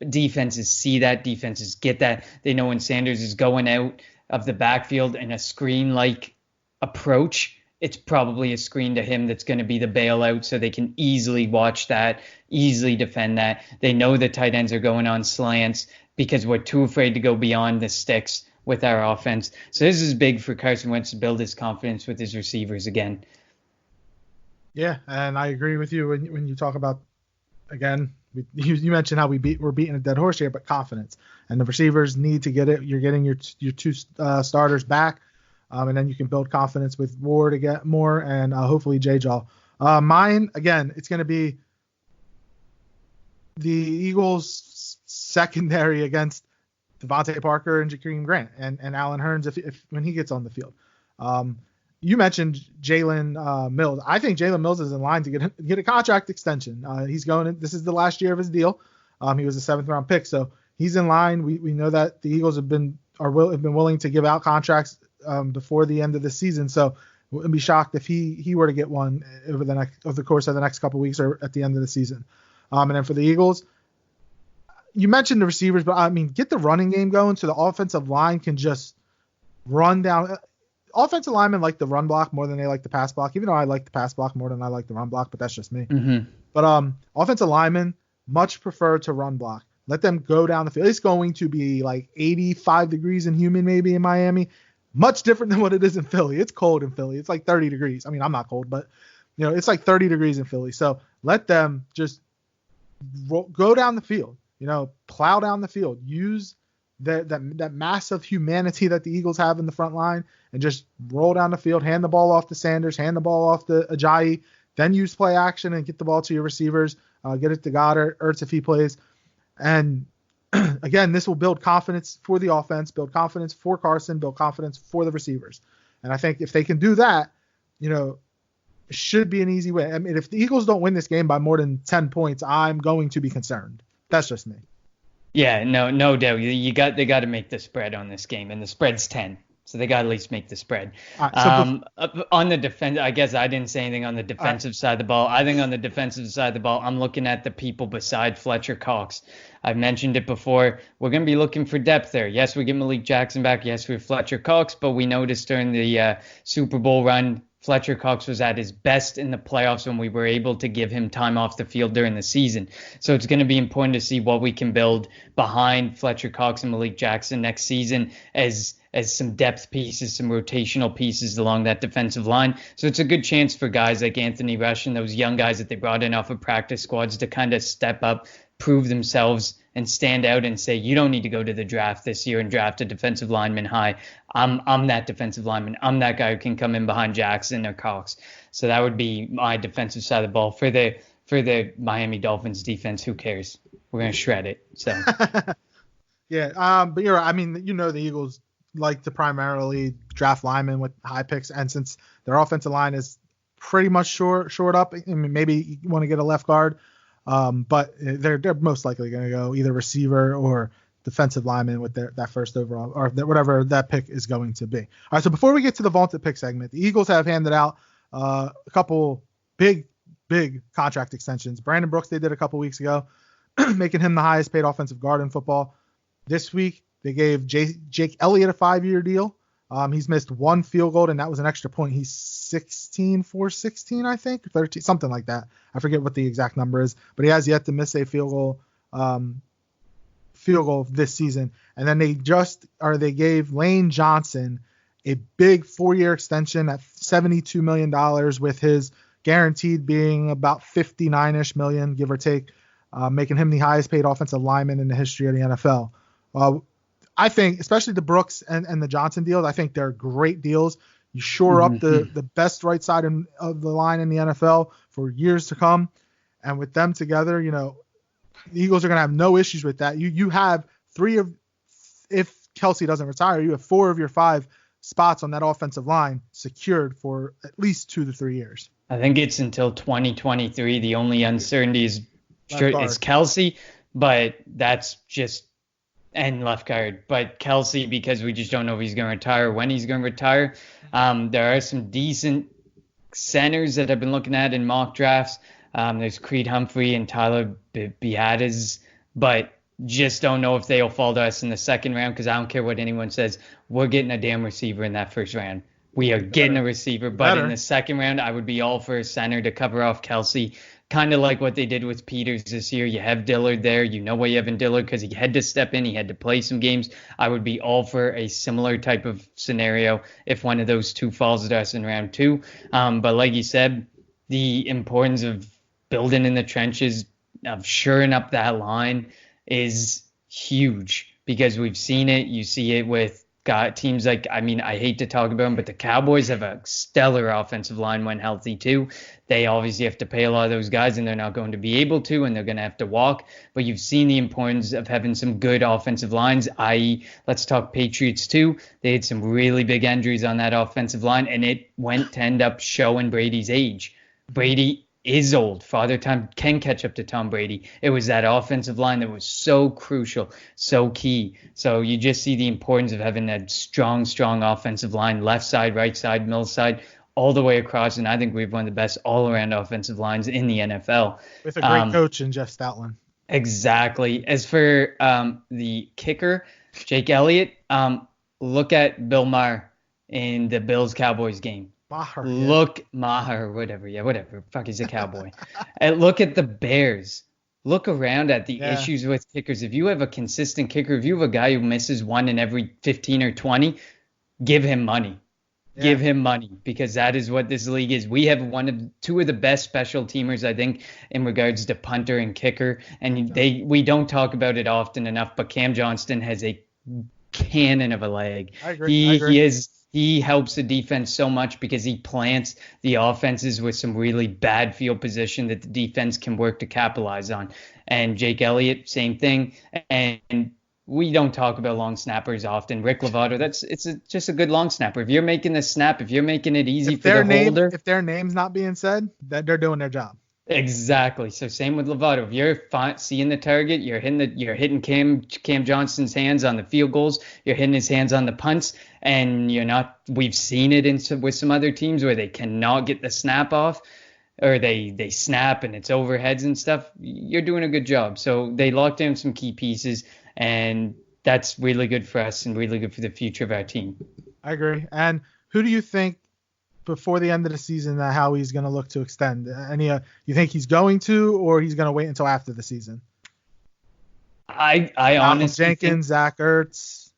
defenses see that. Defenses get that. They know when Sanders is going out of the backfield in a screen-like approach, it's probably a screen to him that's going to be the bailout, so they can easily watch that, easily defend that. They know the tight ends are going on slants because we're too afraid to go beyond the sticks with our offense. So this is big for Carson Wentz to build his confidence with his receivers again. Yeah, and I agree with you when you talk about, again, you mentioned how we're beating a dead horse here, but confidence. And the receivers need to get it. You're getting your 2 starters back, and then you can build confidence with Ward to get more, and hopefully J-Jaw. Mine, again, it's going to be the Eagles secondary against Devontae Parker and Jakeem Grant and Allen Hurns if when he gets on the field. You mentioned Jalen Mills. I think Jalen Mills is in line to get a contract extension. This is the last year of his deal. He was a 7th round pick, so he's in line. We know that the Eagles have been willing to give out contracts before the end of the season. So wouldn't be shocked if he were to get one over the course of the next couple of weeks or at the end of the season. And then for the Eagles, you mentioned the receivers, but I mean, get the running game going so the offensive line can just run down. Offensive linemen like the run block more than they like the pass block, even though I like the pass block more than I like the run block, but that's just me. Mm-hmm. But offensive linemen much prefer to run block. Let them go down the field. It's going to be like 85 degrees in humid maybe in Miami. Much different than what it is in Philly. It's cold in Philly. It's like 30 degrees. I mean, I'm not cold, but it's like 30 degrees in Philly. So let them just go down the field. Plow down the field, use that massive humanity that the Eagles have in the front line and just roll down the field, hand the ball off to Sanders, hand the ball off to Ajayi, then use play action and get the ball to your receivers, get it to Goddard, Ertz if he plays. And again, this will build confidence for the offense, build confidence for Carson, build confidence for the receivers. And I think if they can do that, it should be an easy win. I mean, if the Eagles don't win this game by more than 10 points, I'm going to be concerned. That's just me. Yeah, no doubt. They got to make the spread on this game, and the spread's 10, so they got to at least make the spread. Right, on the defense, I guess I didn't say anything on the defensive side of the ball. I think on the defensive side of the ball, I'm looking at the people beside Fletcher Cox. I've mentioned it before. We're going to be looking for depth there. Yes, we get Malik Jackson back. Yes, we have Fletcher Cox, but we noticed during the Super Bowl run, Fletcher Cox was at his best in the playoffs when we were able to give him time off the field during the season. So it's going to be important to see what we can build behind Fletcher Cox and Malik Jackson next season as some depth pieces, some rotational pieces along that defensive line. So it's a good chance for guys like Anthony Rush and those young guys that they brought in off of practice squads to kind of step up, prove themselves, and stand out and say, you don't need to go to the draft this year and draft a defensive lineman high. I'm that defensive lineman. I'm that guy who can come in behind Jackson or Cox. So that would be my defensive side of the ball. For the Miami Dolphins defense, who cares? We're going to shred it. So yeah, but you're right. I mean, the Eagles like to primarily draft linemen with high picks, and since their offensive line is pretty much shored up, I mean, maybe you want to get a left guard. But they're most likely going to go either receiver or defensive lineman with that first overall or whatever that pick is going to be. All right, so before we get to the vaunted pick segment, the Eagles have handed out a couple big contract extensions. Brandon Brooks, they did a couple weeks ago, making him the highest paid offensive guard in football. This week, they gave Jake Elliott a 5-year deal. He's missed one field goal, and that was an extra point. He's 16 for 16, I think, 13, something like that. I forget what the exact number is, but he has yet to miss a field goal this season. And then they gave Lane Johnson a big 4-year extension at $72 million, with his guaranteed being about 59-ish million, give or take, making him the highest paid offensive lineman in the history of the NFL. I think, especially the Brooks and the Johnson deals, I think they're great deals. You shore up the best right side of the line in the NFL for years to come. And with them together, the Eagles are going to have no issues with that. You have if Kelsey doesn't retire, you have 4 of your 5 spots on that offensive line secured for at least 2 to 3 years. I think it's until 2023. The only uncertainty is Kelsey, but that's just and left guard. But Kelsey, because we just don't know if he's going to retire, when he's going to retire. There are some decent centers that I've been looking at in mock drafts. There's Creed Humphrey and Tyler Biadasz, but just don't know if they'll fall to us in the second round, because I don't care what anyone says. We're getting a damn receiver in that first round. We are getting a receiver, but in the second round, I would be all for a center to cover off Kelsey. Kind of like what they did with Peters this year. You have Dillard there. You know why you have Dillard, because he had to step in. He had to play some games. I would be all for a similar type of scenario if one of those two falls to us in round 2. But like you said, the importance of building in the trenches, of shoring up that line is huge, because we've seen it. You see it with teams like, I hate to talk about them, but the Cowboys have a stellar offensive line when healthy too. They obviously have to pay a lot of those guys, and they're not going to be able to, and they're going to have to walk. But you've seen the importance of having some good offensive lines, i.e., let's talk Patriots too. They had some really big injuries on that offensive line, and it went to end up showing Brady's age. Brady is old. Father Time can catch up to Tom Brady. It was that offensive line that was so crucial, so key. So you just see the importance of having that strong offensive line, left side, right side, middle side, all the way across. And I think we have one of the best all-around offensive lines in the NFL. With a great coach in Jeff Stoutland. Exactly. As for the kicker, Jake Elliott, look at Bill Maher in the Bills-Cowboys game. Maher, whatever. Yeah, whatever. Fuck, he's a Cowboy. And look at the Bears. Look around at the issues with kickers. If you have a consistent kicker, if you have a guy who misses one in every 15 or 20, give him money. Yeah. Give him money, because that is what this league is. We have two of the best special teamers, I think, in regards to punter and kicker. And we don't talk about it often enough, but Cam Johnston has a cannon of a leg. I agree. He helps the defense so much, because he plants the offenses with some really bad field position that the defense can work to capitalize on. And Jake Elliott, same thing. And we don't talk about long snappers often. Rick Lovato, just a good long snapper. If you're making the snap, if you're making it easy for the holder. If their name's not being said, that they're doing their job. Exactly. So same with Lovato. If you're seeing the target, you're hitting Cam Johnston's hands on the field goals. You're hitting his hands on the punts, and you're not. We've seen it with some other teams where they cannot get the snap off, or they snap and it's overheads and stuff. You're doing a good job. So they locked down some key pieces, and that's really good for us and really good for the future of our team. I agree. And who do you think, before the end of the season, that Howie's going to look to extend? You think he's going to, or he's going to wait until after the season? I honestly Jenkins, Zach Ertz.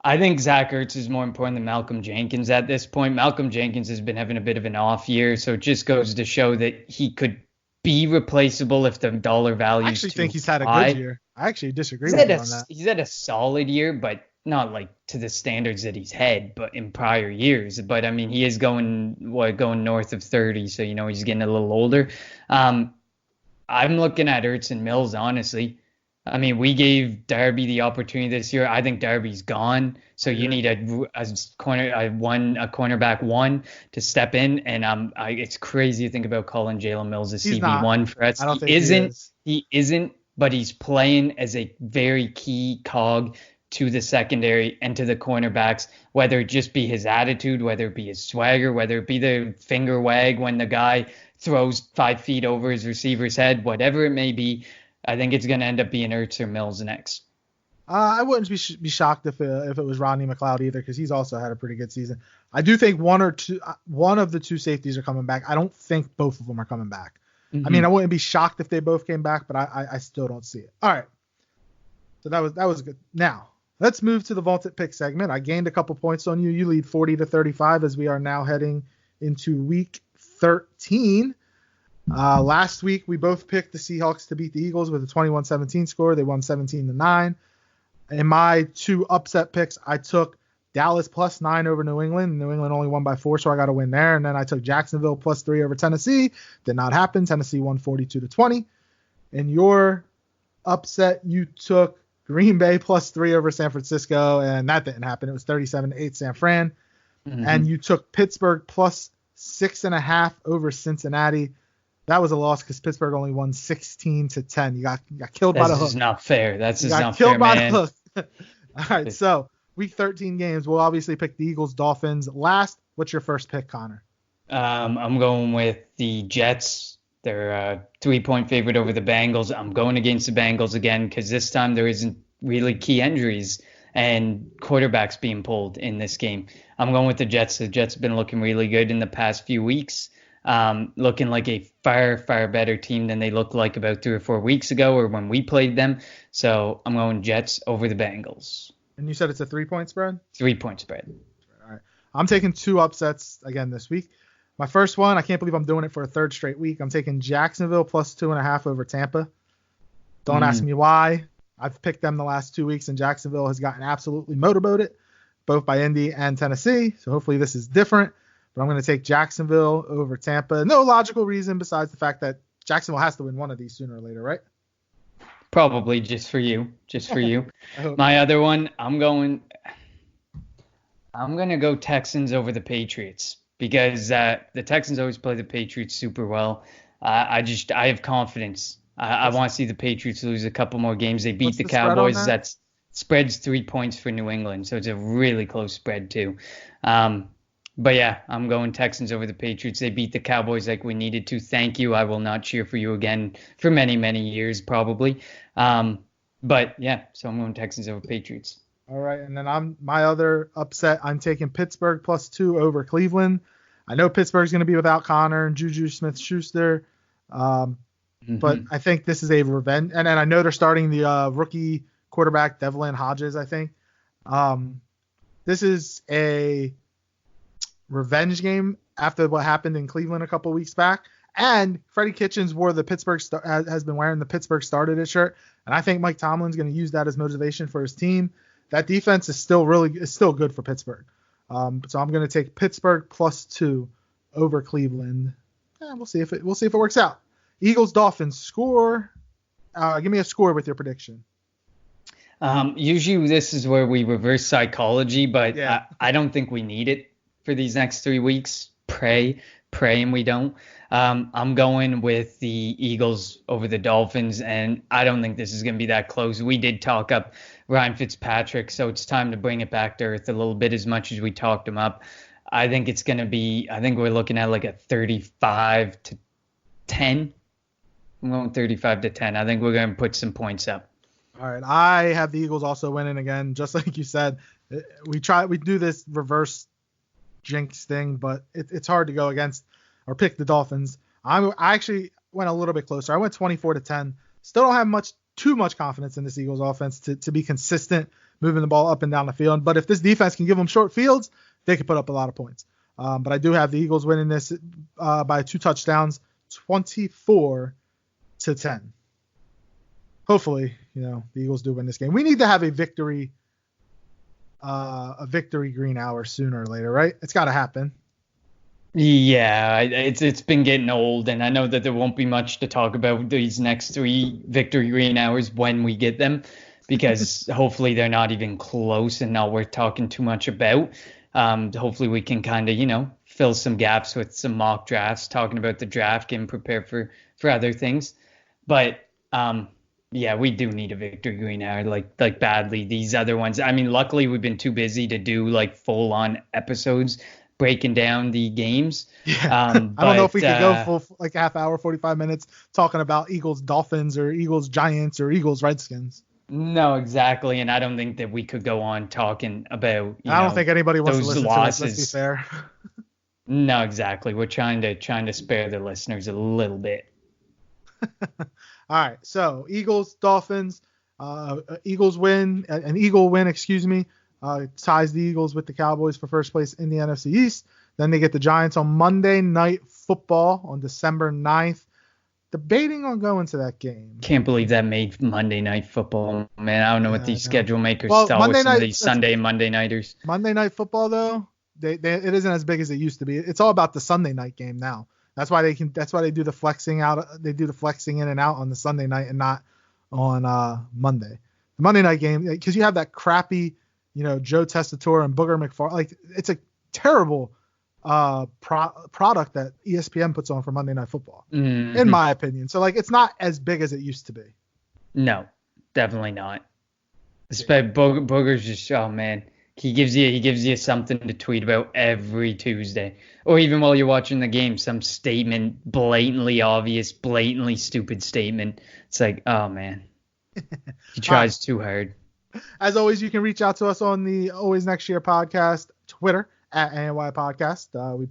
I think Zach Ertz is more important than Malcolm Jenkins at this point. Malcolm Jenkins has been having a bit of an off year, so it just goes to show that he could be replaceable if the dollar value is too high. I actually think he's had a good year. I actually disagree with you on that. He's had a solid year, but not like to the standards that he's had, but in prior years. But I mean, he is going north of 30, so he's getting a little older. I'm looking at Ertz and Mills, honestly. I mean, we gave Darby the opportunity this year. I think Darby's gone, so you need a cornerback one to step in. And it's crazy to think about calling Jalen Mills a CB1 for us. I don't think he isn't, but he's playing as a very key cog to the secondary and to the cornerbacks, whether it just be his attitude, whether it be his swagger, whether it be the finger wag when the guy throws 5 feet over his receiver's head, whatever it may be. I think it's going to end up being Ertz or Mills next. I wouldn't be shocked if it was Rodney McLeod either, because he's also had a pretty good season. I do think one of the two safeties are coming back. I don't think both of them are coming back. Mm-hmm. I mean, I wouldn't be shocked if they both came back, but I still don't see it. All right. So that was good. Now, let's move to the vaulted pick segment. I gained a couple points on you. You lead 40-35 as we are now heading into week 13. Last week, we both picked the Seahawks to beat the Eagles with a 21-17 score. They won 17-9. In my two upset picks, I took Dallas +9 over New England. New England only won by 4, so I got to win there. And then I took Jacksonville +3 over Tennessee. Did not happen. Tennessee won 42-20. In your upset, you took Green Bay +3 over San Francisco, and that didn't happen. It was 37-8 San Fran. Mm-hmm. And you took Pittsburgh +6.5 over Cincinnati. That was a loss because Pittsburgh only won 16-10. You got killed by the hook. That's not fair. That's just not fair, man. You got killed by man. the hook. All right, so week 13 games. We'll obviously pick the Eagles, Dolphins last. What's your first pick, Connor? I'm going with the Jets. They're a 3-point favorite over the Bengals. I'm going against the Bengals again because this time there isn't really key injuries and quarterbacks being pulled in this game. I'm going with the Jets. The Jets have been looking really good in the past few weeks. Looking like a far, far better team than they looked like about 3 or 4 weeks ago or when we played them. So I'm going Jets over the Bengals. And you said it's a 3-point spread? 3-point spread. All right. I'm taking 2 upsets again this week. My first one, I can't believe I'm doing it for a third straight week. I'm taking Jacksonville +2.5 over Tampa. Don't ask me why. I've picked them the last 2 weeks, and Jacksonville has gotten absolutely motorboated, both by Indy and Tennessee. So hopefully this is different. But I'm going to take Jacksonville over Tampa. No logical reason besides the fact that Jacksonville has to win one of these sooner or later, right? Probably just for you. My other one, I'm going to go Texans over the Patriots because the Texans always play the Patriots super well. I have confidence. I want to see the Patriots lose a couple more games. They beat the Cowboys. That spread's 3 points for New England, so it's a really close spread too. But yeah, I'm going Texans over the Patriots. They beat the Cowboys like we needed to. Thank you. I will not cheer for you again for many, many years probably. But yeah, so I'm going Texans over Patriots. All right, and then my other upset, I'm taking Pittsburgh +2 over Cleveland. I know Pittsburgh's going to be without Connor and Juju Smith-Schuster, but I think this is a revenge. And I know they're starting the rookie quarterback Devlin Hodges. I think this is a revenge game after what happened in Cleveland a couple weeks back. And Freddie Kitchens has been wearing the Pittsburgh started shirt, and I think Mike Tomlin's going to use that as motivation for his team. That defense is still good for Pittsburgh. So I'm going to take Pittsburgh +2 over Cleveland. We'll see if it works out. Eagles Dolphins score. Give me a score with your prediction. Usually this is where we reverse psychology, but yeah. I don't think we need it for these next 3 weeks. Pray, and we don't. I'm going with the Eagles over the Dolphins, and I don't think this is going to be that close. We did talk up Ryan Fitzpatrick, so it's time to bring it back to earth a little bit as much as we talked him up. I think we're looking at like a 35-10. I'm going 35-10. I think we're going to put some points up. All right. I have the Eagles also winning again, just like you said. We do this reverse jinx thing, but it's hard to go against or pick the Dolphins. I actually went a little bit closer. I went 24-10. Still don't have too much confidence in this Eagles offense to be consistent, moving the ball up and down the field. But if this defense can give them short fields, they can put up a lot of points. But I do have the Eagles winning this by 2 touchdowns, 24-10. Hopefully, the Eagles do win this game. We need to have a victory green hour sooner or later, right? It's got to happen. Yeah, it's been getting old, and I know that there won't be much to talk about these next 3 victory green hours when we get them, because hopefully they're not even close and not worth talking too much about. Hopefully we can kind of, fill some gaps with some mock drafts, talking about the draft, getting prepared for other things. But yeah, we do need a victory green hour, like badly. These other ones, I mean, luckily we've been too busy to do like full on episodes breaking down the games. Yeah. I don't know if we could go full like half hour, 45 minutes talking about Eagles Dolphins or Eagles Giants or Eagles Redskins. No, exactly. And I don't think that we could go on talking about, I don't think anybody wants to those listen losses. to it. Let's be fair. No, exactly. We're trying to spare the listeners a little bit. All right. So Eagles, Dolphins, Eagles win, an Eagle win, excuse me, ties the Eagles with the Cowboys for first place in the NFC East. Then they get the Giants on Monday Night Football on December 9th. Debating on going to that game. Can't believe that made Monday Night Football, man. I don't know what these schedule makers thought Monday with some night, of these Sunday and Monday nighters. Monday Night Football, though, it isn't as big as it used to be. It's all about the Sunday night game now. That's why they do the flexing out. They do the flexing in and out on the Sunday night and not on Monday. The Monday night game, because you have that crappy, Joe Tessitore and Booger McFarland. Like, it's a terrible product that ESPN puts on for Monday Night Football, in my opinion. So, like, it's not as big as it used to be. No, definitely not. Especially Booger's just, oh man, he gives you something to tweet about every Tuesday, or even while you're watching the game, some statement, blatantly obvious, blatantly stupid statement. It's like, oh man, he tries too hard. As always, you can reach out to us on the Always Next Year podcast Twitter at ANY Podcast. We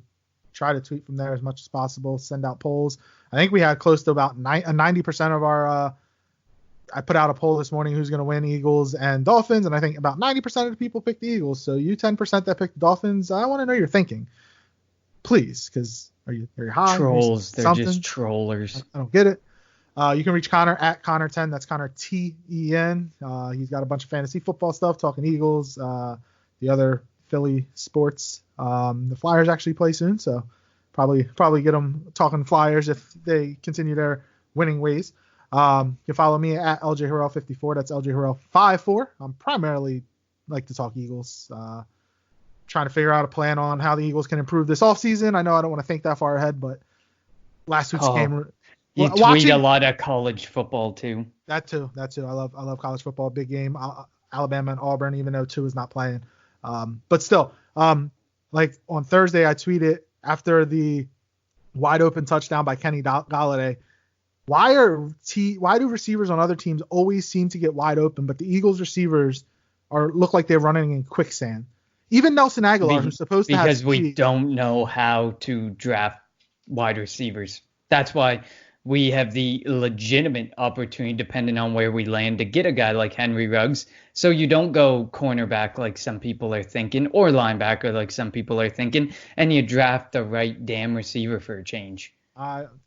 try to tweet from there as much as possible, send out polls. I think we had close to about 90% of our I put out a poll this morning who's going to win, Eagles and Dolphins, and I think about 90% of the people picked the Eagles. So you 10% that picked the Dolphins, I want to know your thinking. Please, because are you high? Trolls. They're just trollers. I don't get it. You can reach Connor at Connor10. That's Connor Ten. He's got a bunch of fantasy football stuff, talking Eagles, the other Philly sports. The Flyers actually play soon, so probably get them talking Flyers if they continue their winning ways. You can follow me at LJ Harrell54. That's LJ Harrell54. I'm primarily like to talk Eagles. Trying to figure out a plan on how the Eagles can improve this offseason. I know I don't want to think that far ahead, but last week's game. You tweet a lot of college football too. That too. I love college football. Big game. Alabama and Auburn, even though Tua is not playing. But still, like on Thursday, I tweeted after the wide open touchdown by Kenny Golladay. Why do receivers on other teams always seem to get wide open, but the Eagles receivers look like they're running in quicksand? Even Nelson Aguilar, who's supposed to have speed. Because we don't know how to draft wide receivers. That's why we have the legitimate opportunity, depending on where we land, to get a guy like Henry Ruggs. So you don't go cornerback like some people are thinking, or linebacker like some people are thinking, and you draft the right damn receiver for a change.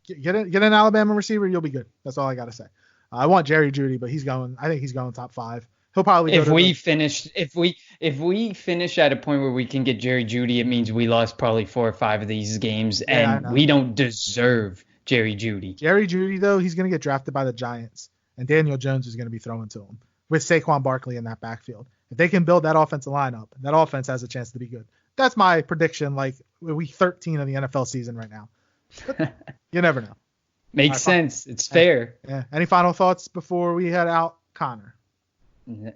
Get an Alabama receiver, you'll be good. That's all I got to say. I want Jerry Jeudy, but I think he's going top 5. He'll probably if we finish at a point where we can get Jerry Jeudy, it means we lost probably 4 or 5 of these games, and we don't deserve Jerry Jeudy. Jerry Jeudy, though, he's going to get drafted by the Giants, and Daniel Jones is going to be throwing to him with Saquon Barkley in that backfield. If they can build that offensive lineup, that offense has a chance to be good. That's my prediction, like week 13 of the NFL season right now. But you never know. Makes sense. It's fair. Yeah. Any final thoughts before we head out, Connor?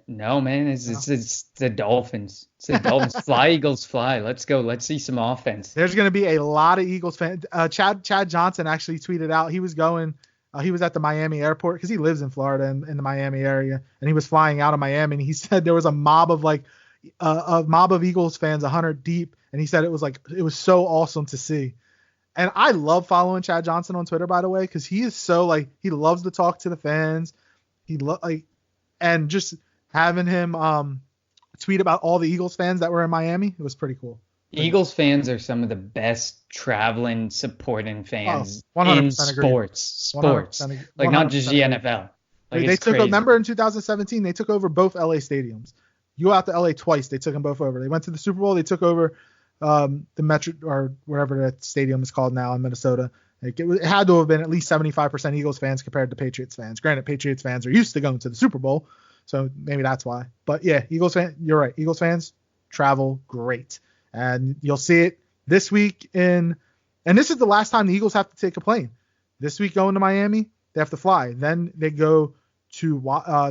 No, man. It's the Dolphins. It's the Dolphins. Fly, Eagles, fly. Let's go. Let's see some offense. There's going to be a lot of Eagles fans. Chad Johnson actually tweeted out he was going. He was at the Miami airport because he lives in Florida in the Miami area, and he was flying out of Miami. And he said there was a mob of Eagles fans, 100 deep, and he said it was so awesome to see. And I love following Chad Johnson on Twitter, by the way, because he is so he loves to talk to the fans. And just having him tweet about all the Eagles fans that were in Miami, it was pretty cool. Eagles fans are some of the best traveling, supporting fans in sports. Like not just the NFL. They took remember in 2017 they took over both LA stadiums. You go out to LA twice, they took them both over. They went to the Super Bowl, they took over the Metro or wherever that stadium is called now in Minnesota. It had to have been at least 75% Eagles fans compared to Patriots fans. Granted, Patriots fans are used to going to the Super Bowl, so maybe that's why. But yeah, Eagles fans, you're right. Eagles fans travel great, and you'll see it this week and this is the last time the Eagles have to take a plane. This week going to Miami, they have to fly. Then they go to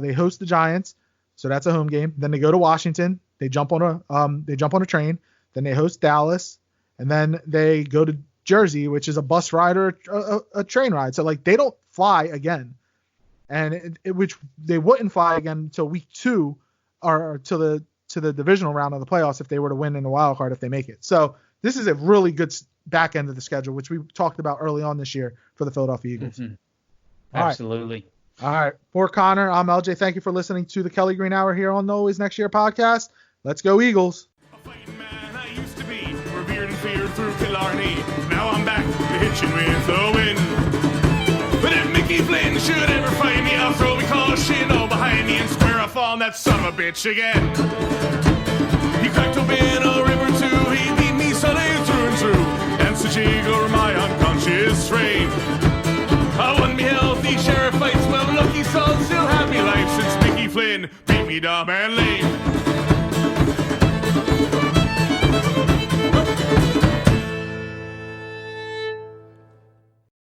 they host the Giants, so that's a home game. Then they go to Washington. They jump on a train. Then they host Dallas, and then they go to Jersey, which is a bus ride or a train ride. So they don't fly again. and which they wouldn't fly again until week 2 or to the divisional round of the playoffs if they were to win in the wild card if they make it. So this is a really good back end of the schedule, which we talked about early on this year for the Philadelphia Eagles. Mm-hmm. Absolutely. All right. For Connor, I'm LJ. Thank you for listening to the Kelly Green Hour here on the Always Next Year podcast. Let's go Eagles. A fighting man I used to be, revered and feared through Killarney. Now I'm back to hitching with the wind. But if Mickey Flynn should ever find me, I'll throw me caution all behind me and square off on that son of a bitch again. He cracked open a river too, he beat me Sunday through and through, and such eager my unconscious frame. I won me healthy sheriff fights, well lucky son, still have me life since Mickey Flynn beat me dumb and lame.